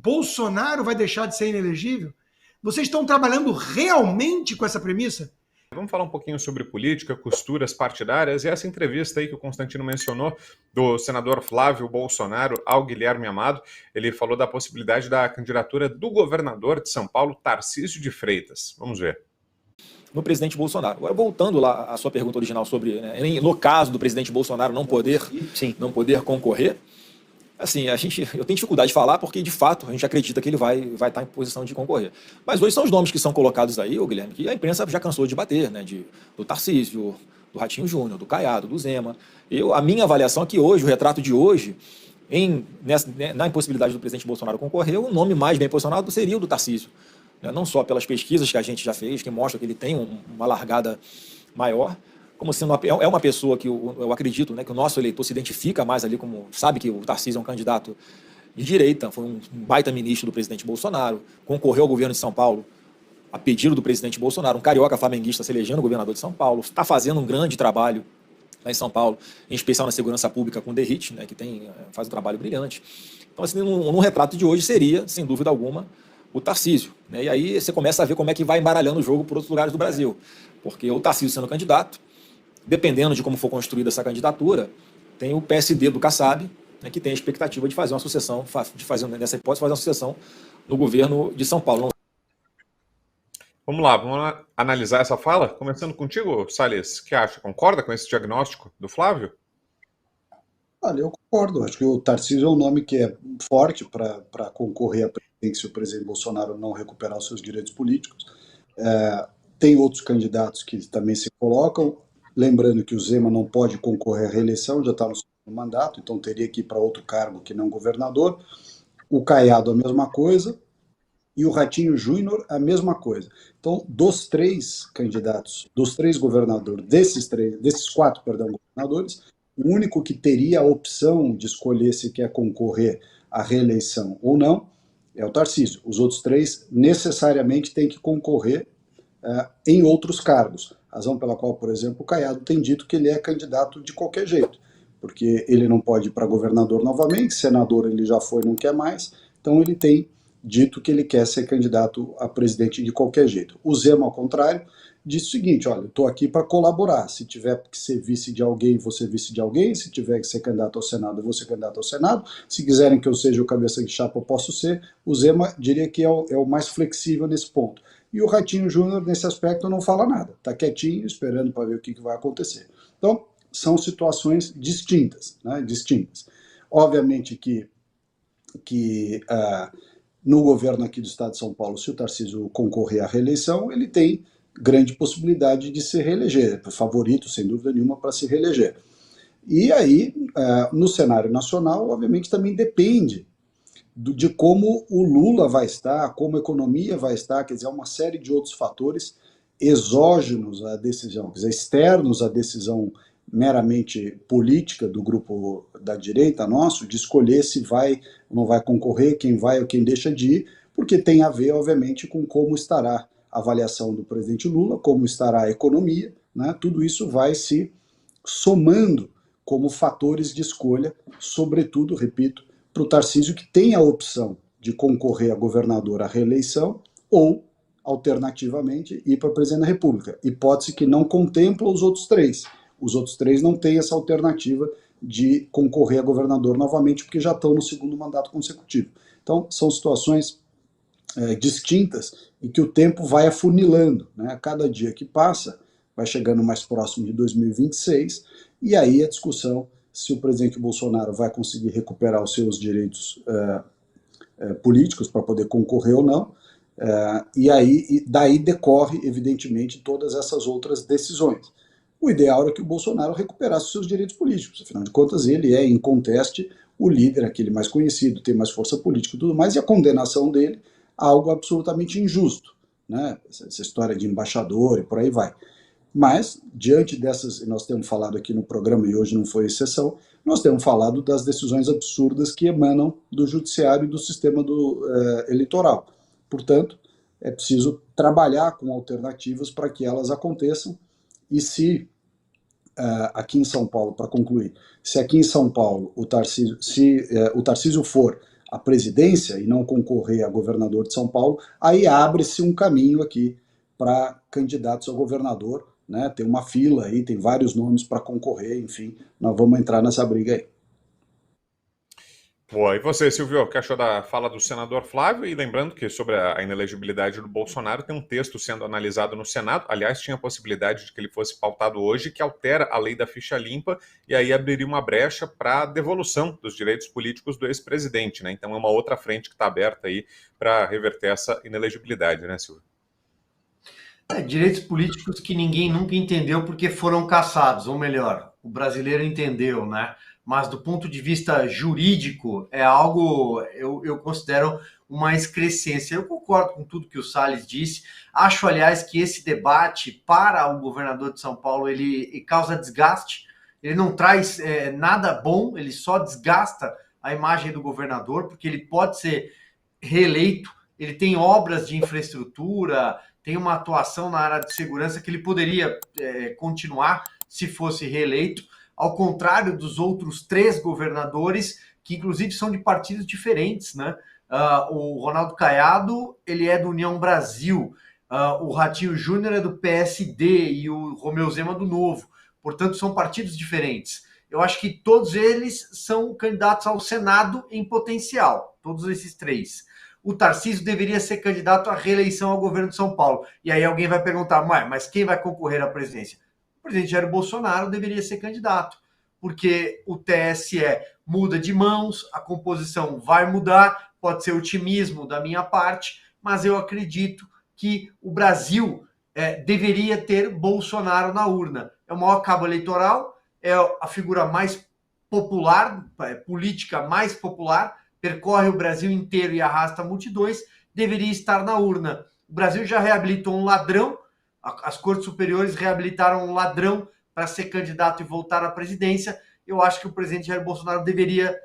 Bolsonaro vai deixar de ser inelegível? Vocês estão trabalhando realmente com essa premissa? Vamos falar um pouquinho sobre política, costuras partidárias e essa entrevista aí que o Constantino mencionou do senador Flávio Bolsonaro ao Guilherme Amado. Ele falou da possibilidade da candidatura do governador de São Paulo, Tarcísio de Freitas. Vamos ver. No presidente Bolsonaro. Agora, voltando lá à sua pergunta original sobre, no caso do presidente Bolsonaro não poder concorrer, assim, eu tenho dificuldade de falar porque, de fato, a gente acredita que ele vai estar em posição de concorrer. Mas hoje são os nomes que são colocados aí, Guilherme, que a imprensa já cansou de bater, né? Do Tarcísio, do Ratinho Júnior, do Caiado, do Zema. A minha avaliação é que hoje, o retrato de hoje, na impossibilidade do presidente Bolsonaro concorrer, o nome mais bem posicionado seria o do Tarcísio. Não só pelas pesquisas que a gente já fez, que mostram que ele tem uma largada maior, como sendo uma pessoa que eu acredito, né, que o nosso eleitor se identifica mais ali, como sabe que o Tarcísio é um candidato de direita, foi um baita ministro do presidente Bolsonaro, concorreu ao governo de São Paulo a pedido do presidente Bolsonaro, um carioca flamenguista se elegendo governador de São Paulo, está fazendo um grande trabalho lá em São Paulo, em especial na segurança pública com o DERIT, né, que faz um trabalho brilhante. Então, assim, num retrato de hoje seria, sem dúvida alguma, o Tarcísio. Né? E aí você começa a ver como é que vai embaralhando o jogo por outros lugares do Brasil. Porque o Tarcísio sendo candidato, dependendo de como for construída essa candidatura, tem o PSD do Kassab, né, que tem a expectativa de fazer uma sucessão, nessa hipótese, fazer uma sucessão no governo de São Paulo. Vamos lá analisar essa fala? Começando contigo, Salles, o que acha? Concorda com esse diagnóstico do Flávio? Olha, eu concordo. Acho que o Tarcísio é um nome que é forte para concorrer à presidência se o presidente Bolsonaro não recuperar os seus direitos políticos. Tem outros candidatos que também se colocam. Lembrando que o Zema não pode concorrer à reeleição, já está no segundo mandato, então teria que ir para outro cargo que não governador. O Caiado, a mesma coisa. E o Ratinho Júnior, a mesma coisa. Então, dos três candidatos, dos três governadores, desses quatro governadores, o único que teria a opção de escolher se quer concorrer à reeleição ou não é o Tarcísio. Os outros três necessariamente têm que concorrer em outros cargos. Razão pela qual, por exemplo, o Caiado tem dito que ele é candidato de qualquer jeito, porque ele não pode ir para governador novamente, senador ele já foi, não quer mais, então ele tem dito que ele quer ser candidato a presidente de qualquer jeito. O Zema, ao contrário, disse o seguinte: olha, eu estou aqui para colaborar, se tiver que ser vice de alguém, vou ser vice de alguém, se tiver que ser candidato ao Senado, eu vou ser candidato ao Senado, se quiserem que eu seja o cabeça de chapa, eu posso ser. O Zema diria que é o mais flexível nesse ponto. E o Ratinho Júnior, nesse aspecto, não fala nada, está quietinho, esperando para ver o que vai acontecer. Então, são situações distintas, né, distintas. Obviamente que no governo aqui do estado de São Paulo, se o Tarcísio concorrer à reeleição, ele tem grande possibilidade de se reeleger, favorito, sem dúvida nenhuma, para se reeleger. E aí, no cenário nacional, obviamente, também depende de como o Lula vai estar, como a economia vai estar, quer dizer, uma série de outros fatores exógenos à decisão, quer dizer, externos à decisão meramente política do grupo da direita nosso, de escolher se vai ou não vai concorrer, quem vai ou quem deixa de ir, porque tem a ver, obviamente, com como estará a avaliação do presidente Lula, como estará a economia, né? Tudo isso vai se somando como fatores de escolha, sobretudo, repito, para o Tarcísio, que tem a opção de concorrer a governador à reeleição ou, alternativamente, ir para presidente da República. Hipótese que não contempla os outros três. Os outros três não têm essa alternativa de concorrer a governador novamente, porque já estão no segundo mandato consecutivo. Então, são situações distintas e que o tempo vai afunilando, né? Cada dia que passa, vai chegando mais próximo de 2026, e aí a discussão se o presidente Bolsonaro vai conseguir recuperar os seus direitos políticos para poder concorrer ou não, e daí decorre, evidentemente, todas essas outras decisões. O ideal era que o Bolsonaro recuperasse os seus direitos políticos, afinal de contas ele é, em conteste, o líder, aquele mais conhecido, tem mais força política e tudo mais, e a condenação dele a algo absolutamente injusto, né? Essa história de embaixador e por aí vai. Mas, diante dessas, nós temos falado aqui no programa, e hoje não foi exceção, nós temos falado das decisões absurdas que emanam do judiciário e do sistema eleitoral. Portanto, é preciso trabalhar com alternativas para que elas aconteçam, e se aqui em São Paulo, para concluir, se aqui em São Paulo o Tarcísio for à presidência e não concorrer a governador de São Paulo, aí abre-se um caminho aqui para candidatos a governador, né? Tem uma fila aí, tem vários nomes para concorrer, enfim, nós vamos entrar nessa briga aí. Boa. E você, Silvio, o que achou da fala do senador Flávio? E lembrando que sobre a inelegibilidade do Bolsonaro tem um texto sendo analisado no Senado, aliás, tinha a possibilidade de que ele fosse pautado hoje, que altera a lei da ficha limpa e aí abriria uma brecha para a devolução dos direitos políticos do ex-presidente, né? Então é uma outra frente que está aberta aí para reverter essa inelegibilidade, né, Silvio? Direitos políticos que ninguém nunca entendeu porque foram caçados, ou melhor, o brasileiro entendeu, né? Mas do ponto de vista jurídico, é algo, eu considero uma excrescência. Eu concordo com tudo que o Salles disse. Acho, aliás, que esse debate para o governador de São Paulo, ele causa desgaste. Ele não traz nada bom, ele só desgasta a imagem do governador, porque ele pode ser reeleito, ele tem obras de infraestrutura, tem uma atuação na área de segurança que ele poderia continuar se fosse reeleito, ao contrário dos outros 3 governadores, que inclusive são de partidos diferentes, né? O Ronaldo Caiado, ele é do União Brasil, o Ratinho Júnior é do PSD e o Romeu Zema do Novo. Portanto, são partidos diferentes. Eu acho que todos eles são candidatos ao Senado em potencial, todos esses 3. O Tarcísio deveria ser candidato à reeleição ao governo de São Paulo. E aí alguém vai perguntar, mas quem vai concorrer à presidência? O presidente Jair Bolsonaro deveria ser candidato, porque o TSE muda de mãos, a composição vai mudar, pode ser otimismo da minha parte, mas eu acredito que o Brasil deveria ter Bolsonaro na urna. É o maior cabo eleitoral, é a figura mais popular, política mais popular, percorre o Brasil inteiro e arrasta multidões, deveria estar na urna. O Brasil já reabilitou um ladrão, as cortes superiores reabilitaram um ladrão para ser candidato e voltar à presidência. Eu acho que o presidente Jair Bolsonaro deveria...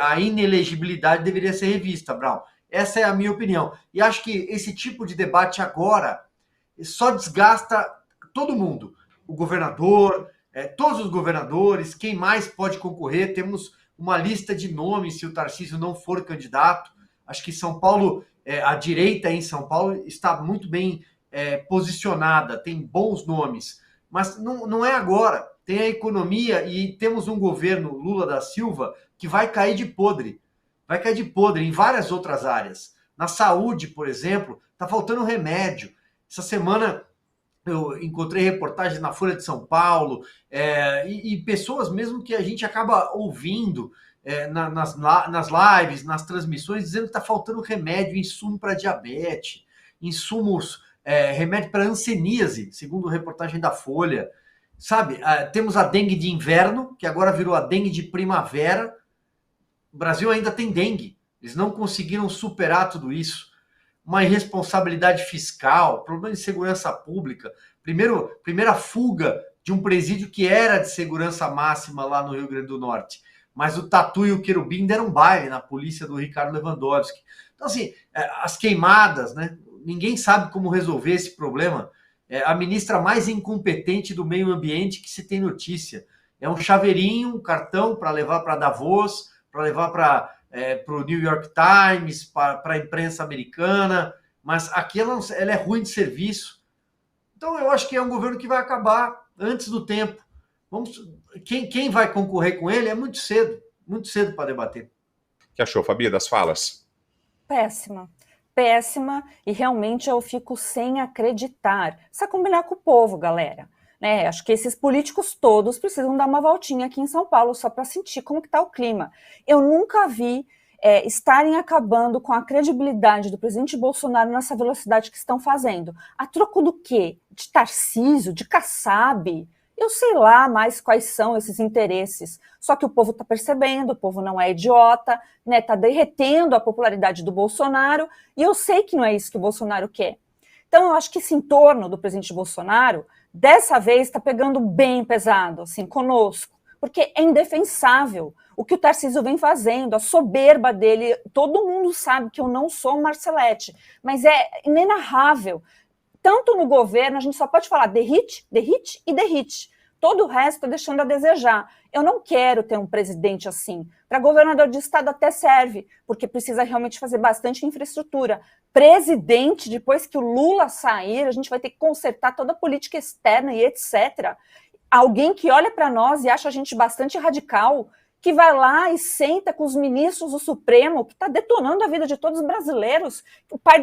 a inelegibilidade deveria ser revista, Brown. Essa é a minha opinião. E acho que esse tipo de debate agora só desgasta todo mundo. O governador, todos os governadores, quem mais pode concorrer. Temos uma lista de nomes se o Tarcísio não for candidato. Acho que São Paulo, a direita em São Paulo está muito bem posicionada, tem bons nomes. Mas não é agora. Tem a economia e temos um governo, Lula da Silva, que vai cair de podre. Vai cair de podre em várias outras áreas. Na saúde, por exemplo, está faltando remédio. Essa semana eu encontrei reportagens na Folha de São Paulo e pessoas mesmo que a gente acaba ouvindo nas lives, nas transmissões, dizendo que está faltando remédio, insumo para diabetes, insumos, remédio para hanseníase, segundo reportagem da Folha. Sabe, temos a dengue de inverno, que agora virou a dengue de primavera. O Brasil ainda tem dengue. Eles não conseguiram superar tudo isso. Uma irresponsabilidade fiscal, problema de segurança pública. Primeira fuga de um presídio que era de segurança máxima lá no Rio Grande do Norte. Mas o Tatu e o Querubim deram baile na polícia do Ricardo Lewandowski. Então, assim, as queimadas, né? Ninguém sabe como resolver esse problema. A ministra mais incompetente do meio ambiente que se tem notícia. É um chaveirinho, um cartão para levar para Davos, para levar para o New York Times, para a imprensa americana, mas aqui ela é ruim de serviço. Então eu acho que é um governo que vai acabar antes do tempo. Quem vai concorrer com ele é muito cedo para debater. O que achou, Fabi, das falas? Péssima, e realmente eu fico sem acreditar. Precisa combinar com o povo, galera. Acho que esses políticos todos precisam dar uma voltinha aqui em São Paulo só para sentir como que está o clima. Eu nunca vi estarem acabando com a credibilidade do presidente Bolsonaro nessa velocidade que estão fazendo. A troco do quê? De Tarcísio? De Kassab? Eu sei lá mais quais são esses interesses. Só que o povo está percebendo, o povo não é idiota, está derretendo a popularidade do Bolsonaro, e eu sei que não é isso que o Bolsonaro quer. Então, eu acho que esse entorno do presidente Bolsonaro, dessa vez, está pegando bem pesado, assim, conosco, porque é indefensável o que o Tarcísio vem fazendo, a soberba dele. Todo mundo sabe que eu não sou Marcelete, mas é inenarrável. Tanto no governo, a gente só pode falar derrite, derrite e derrite, Todo o resto está deixando a desejar. Eu não quero ter um presidente assim. Para governador de estado até serve, porque precisa realmente fazer bastante infraestrutura. Presidente, depois que o Lula sair, a gente vai ter que consertar toda a política externa e etc. Alguém que olha para nós e acha a gente bastante radical, que vai lá e senta com os ministros do Supremo, que está detonando a vida de todos os brasileiros, o pai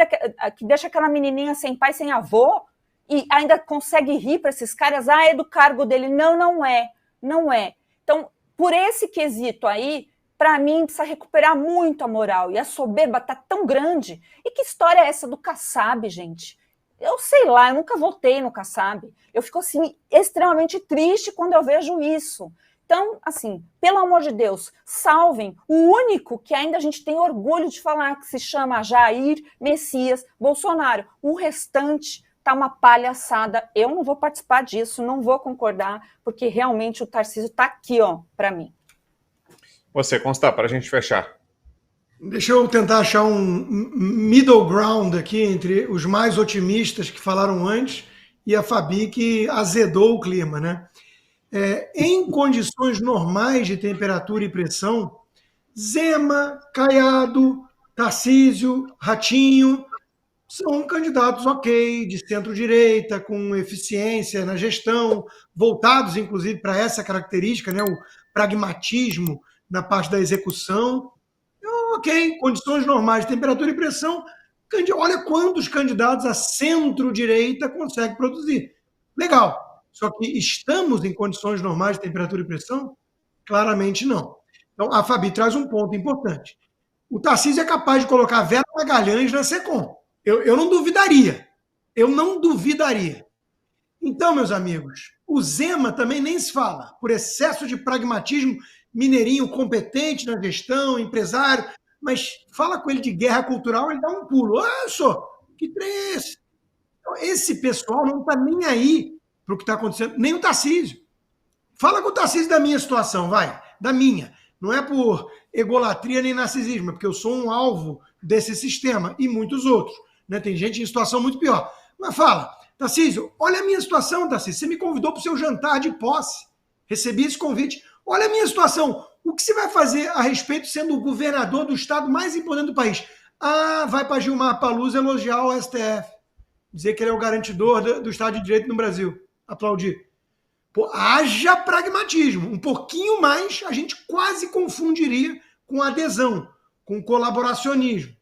que deixa aquela menininha sem pai, sem avô, e ainda consegue rir para esses caras, é do cargo dele. Não, não é. Não é. Então, por esse quesito aí, para mim, precisa recuperar muito a moral. E a soberba está tão grande. E que história é essa do Kassab, gente? Eu sei lá, eu nunca votei no Kassab. Eu fico, assim, extremamente triste quando eu vejo isso. Então, assim, pelo amor de Deus, salvem o único que ainda a gente tem orgulho de falar, que se chama Jair Messias Bolsonaro. O restante tá uma palhaçada. Eu não vou participar disso, não vou concordar, porque realmente o Tarcísio tá aqui, ó, para mim. Você, Constá, para a gente fechar. Deixa eu tentar achar um middle ground aqui entre os mais otimistas que falaram antes e a Fabi que azedou o clima, né? Em condições normais de temperatura e pressão, Zema, Caiado, Tarcísio, Ratinho são candidatos ok, de centro-direita, com eficiência na gestão, voltados inclusive para essa característica, né, o pragmatismo na parte da execução. Então, ok, condições normais de temperatura e pressão, olha quantos candidatos a centro-direita consegue produzir. Legal. Só que estamos em condições normais de temperatura e pressão? Claramente não. Então, a Fabi traz um ponto importante. O Tarcísio é capaz de colocar a Vera Magalhães na SECOM. Eu não duvidaria. Eu não duvidaria. Então, meus amigos, o Zema também nem se fala. Por excesso de pragmatismo, mineirinho competente na gestão, empresário, mas fala com ele de guerra cultural, ele dá um pulo. Que trem é esse? Então, esse pessoal não está nem aí para o que está acontecendo, nem o Tarcísio. Fala com o Tarcísio da minha situação, vai, da minha. Não é por egolatria nem narcisismo, é porque eu sou um alvo desse sistema e muitos outros. Né? Tem gente em situação muito pior. Mas fala, Tarcísio, olha a minha situação, Tarcísio. Você me convidou para o seu jantar de posse. Recebi esse convite. Olha a minha situação. O que você vai fazer a respeito sendo o governador do estado mais importante do país? Vai para Gilmar Palusa elogiar o STF. Dizer que ele é o garantidor do Estado de Direito no Brasil. Aplaudir. Pô, haja pragmatismo. Um pouquinho mais, a gente quase confundiria com adesão, com colaboracionismo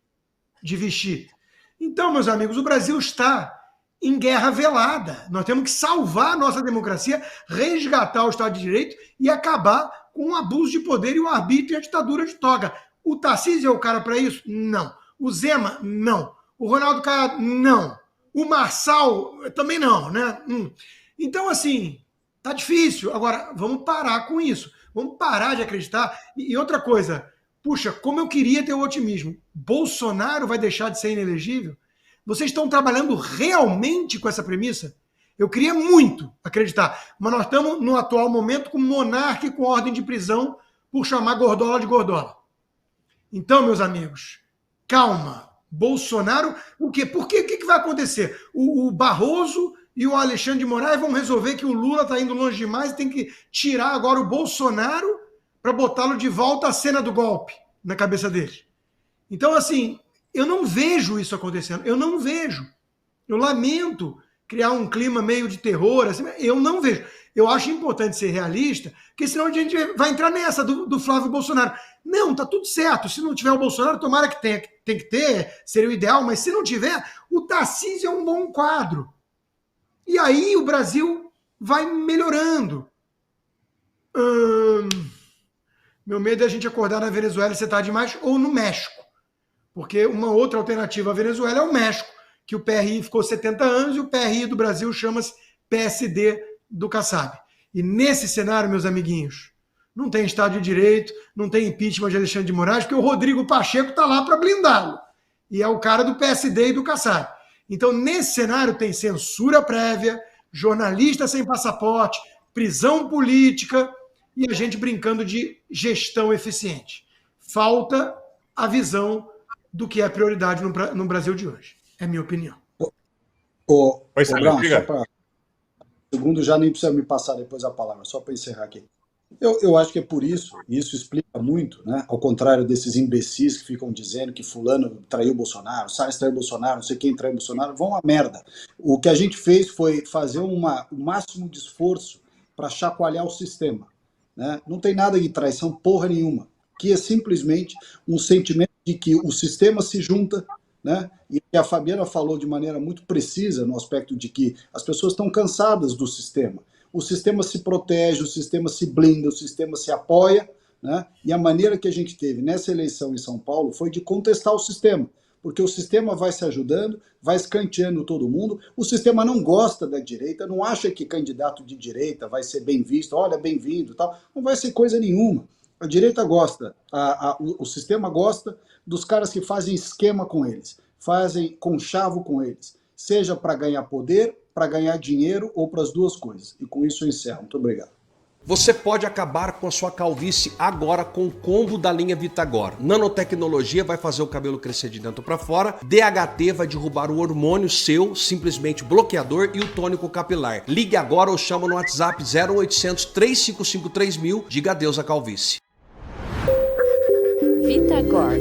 de vestir. Então, meus amigos, o Brasil está em guerra velada. Nós temos que salvar a nossa democracia, resgatar o Estado de Direito e acabar com o abuso de poder e o arbítrio e a ditadura de toga. O Tarcísio é o cara para isso? Não. O Zema? Não. O Ronaldo Caiado? Não. O Marçal? Também não, né? Então, assim, tá difícil. Agora, vamos parar com isso. Vamos parar de acreditar. E outra coisa, puxa, como eu queria ter o otimismo. Bolsonaro vai deixar de ser inelegível? Vocês estão trabalhando realmente com essa premissa? Eu queria muito acreditar, mas nós estamos, no atual momento, com monarca e com ordem de prisão por chamar Gordola de Gordola. Então, meus amigos, calma. Bolsonaro, o quê? Por quê? O que vai acontecer? O Barroso e o Alexandre de Moraes vão resolver que o Lula está indo longe demais e tem que tirar agora o Bolsonaro para botá-lo de volta à cena do golpe na cabeça deles. Então, assim, eu não vejo isso acontecendo. Eu não vejo. Eu lamento criar um clima meio de terror. Assim, eu não vejo. Eu acho importante ser realista, porque senão a gente vai entrar nessa do Flávio Bolsonaro. Não, tá tudo certo. Se não tiver o Bolsonaro, tomara que tenha. Tem que ter, seria o ideal, mas se não tiver, o Tarcísio é um bom quadro. E aí o Brasil vai melhorando. Meu medo é a gente acordar na Venezuela e você tá demais, ou no México. Porque uma outra alternativa à Venezuela é o México, que o PRI ficou 70 anos e o PRI do Brasil chama-se PSD do Kassab. E nesse cenário, meus amiguinhos, não tem Estado de Direito, não tem impeachment de Alexandre de Moraes, porque o Rodrigo Pacheco está lá para blindá-lo. E é o cara do PSD e do Kassab. Então, nesse cenário, tem censura prévia, jornalista sem passaporte, prisão política e a gente brincando de gestão eficiente. Falta a visão do que é prioridade no Brasil de hoje. É a minha opinião. Brown, segundo já nem precisa me passar depois a palavra, só para encerrar aqui. Eu acho que é por isso, e isso explica muito, né? Ao contrário desses imbecis que ficam dizendo que fulano traiu Bolsonaro, Salles traiu Bolsonaro, não sei quem traiu Bolsonaro, vão a merda. O que a gente fez foi fazer o máximo de esforço para chacoalhar o sistema, né? Não tem nada de traição porra nenhuma, que é simplesmente um sentimento de que o sistema se junta, né? E a Fabiana falou de maneira muito precisa no aspecto de que as pessoas estão cansadas do sistema. O sistema se protege, o sistema se blinda, o sistema se apoia, né? E a maneira que a gente teve nessa eleição em São Paulo foi de contestar o sistema, porque o sistema vai se ajudando, vai escanteando todo mundo, o sistema não gosta da direita, não acha que candidato de direita vai ser bem visto, olha, bem-vindo, tal, não vai ser coisa nenhuma. A direita gosta, o sistema gosta dos caras que fazem esquema com eles, fazem conchavo com eles, seja para ganhar poder, para ganhar dinheiro ou para as duas coisas. E com isso eu encerro. Muito obrigado. Você pode acabar com a sua calvície agora com o combo da linha Vitagor. Nanotecnologia vai fazer o cabelo crescer de dentro para fora. DHT vai derrubar o hormônio seu, simplesmente bloqueador, e o tônico capilar. Ligue agora ou chama no WhatsApp 0800 355 3000. Diga adeus à calvície. Vitagor.